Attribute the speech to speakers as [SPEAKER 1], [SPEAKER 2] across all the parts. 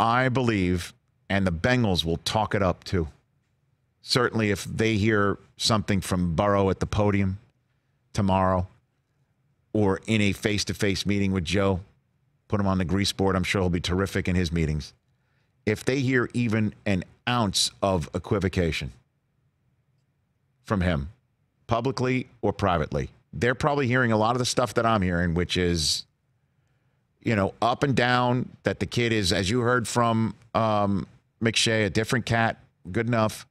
[SPEAKER 1] I believe, and the Bengals will talk it up too. Certainly if they hear something from Burrow at the podium tomorrow or in a face-to-face meeting with Joe, put him on the grease board. I'm sure he'll be terrific in his meetings. If they hear even an ounce of equivocation from him, publicly or privately, they're probably hearing a lot of the stuff that I'm hearing, which is, up and down, that the kid is, as you heard from McShay, a different cat, good enough.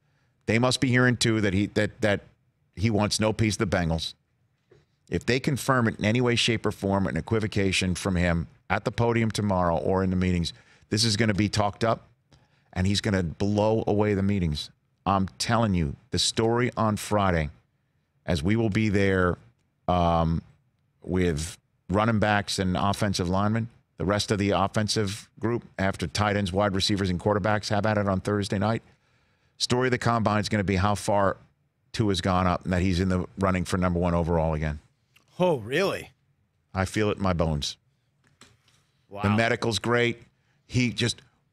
[SPEAKER 1] They must be hearing, too, that he wants no piece of the Bengals. If they confirm it in any way, shape, or form, an equivocation from him at the podium tomorrow or in the meetings, this is going to be talked up, and he's going to blow away the meetings. I'm telling you, the story on Friday, as we will be there with running backs and offensive linemen, the rest of the offensive group, after tight ends, wide receivers, and quarterbacks have at it on Thursday night. Story of the Combine is going to be how far Tua has gone up and that he's in the running for number 1 overall again.
[SPEAKER 2] Oh, really?
[SPEAKER 1] I feel it in my bones.
[SPEAKER 2] Wow.
[SPEAKER 1] The medical's great.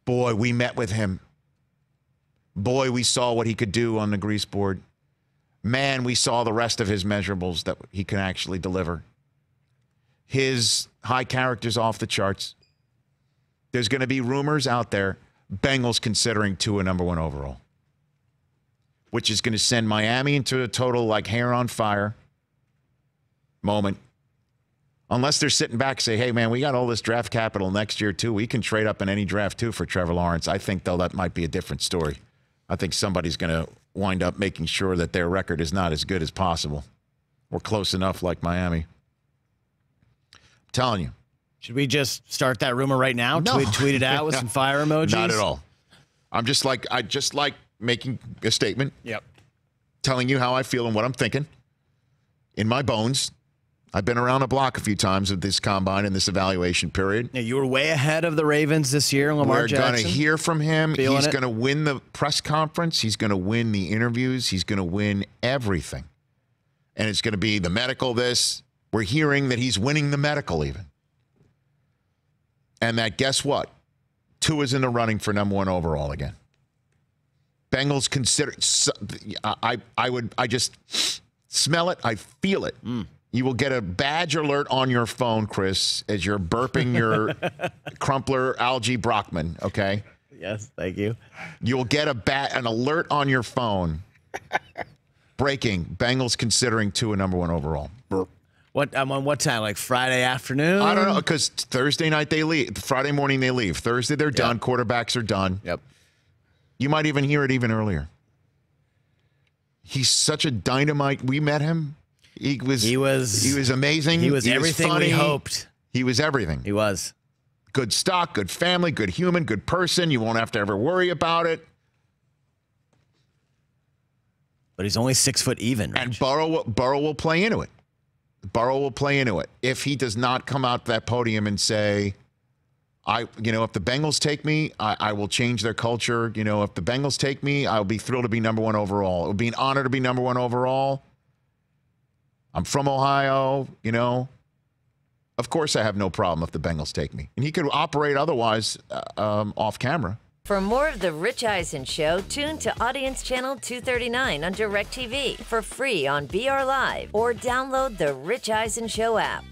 [SPEAKER 1] Boy, we met with him. Boy, we saw what he could do on the grease board. Man, we saw the rest of his measurables that he can actually deliver. His high character's off the charts. There's going to be rumors out there, Bengals considering Tua number 1 overall, which is going to send Miami into a total hair on fire moment. Unless they're sitting back and say, hey, man, we got all this draft capital next year, too. We can trade up in any draft, too, for Trevor Lawrence. I think, though, that might be a different story. I think somebody's going to wind up making sure that their record is not as good as possible or close enough like Miami. I'm telling you.
[SPEAKER 2] Should we just start that rumor right now?
[SPEAKER 1] No.
[SPEAKER 2] Tweet it out with some fire emojis?
[SPEAKER 1] Not at all. I just like making a statement.
[SPEAKER 2] Yep.
[SPEAKER 1] Telling you how I feel and what I'm thinking in my bones. I've been around the block a few times with this combine and this evaluation period.
[SPEAKER 2] Yeah, you were way ahead of the Ravens this year, Lamar Jackson.
[SPEAKER 1] We're going to hear from him.
[SPEAKER 2] Feeling
[SPEAKER 1] He's
[SPEAKER 2] it?
[SPEAKER 1] going to win the press conference. He's going to win the interviews. He's going to win everything. And it's going to be the medical this. We're hearing that he's winning the medical even. And that, guess what? Tua's in the running for number 1 overall again. Bengals consider. I just smell it. I feel it. You will get a badge alert on your phone, Chris, as you're burping your Crumpler Algae Brockman, okay?
[SPEAKER 2] Yes, thank you.
[SPEAKER 1] You'll get an alert on your phone. Breaking, Bengals considering Tua number 1 overall.
[SPEAKER 2] What time? Like Friday afternoon?
[SPEAKER 1] I don't know, because Thursday night they leave. Friday morning they leave. Thursday they're done. Quarterbacks are done.
[SPEAKER 2] Yep.
[SPEAKER 1] You might even hear it even earlier. He's such a dynamite. We met him. He was amazing.
[SPEAKER 2] He was everything
[SPEAKER 1] funny.
[SPEAKER 2] we hoped.
[SPEAKER 1] He was everything.
[SPEAKER 2] He was.
[SPEAKER 1] Good stock, good family, good human, good person. You won't have to ever worry about it.
[SPEAKER 2] But he's only 6 foot even. Rich.
[SPEAKER 1] And Burrow will play into it. Burrow will play into it. If he does not come out to that podium and say, if the Bengals take me, I will change their culture. If the Bengals take me, I'll be thrilled to be number 1 overall. It would be an honor to be number 1 overall. I'm from Ohio, Of course I have no problem if the Bengals take me. And he could operate otherwise off camera.
[SPEAKER 3] For more of The Rich Eisen Show, tune to Audience Channel 239 on DirecTV for free on BR Live or download the Rich Eisen Show app.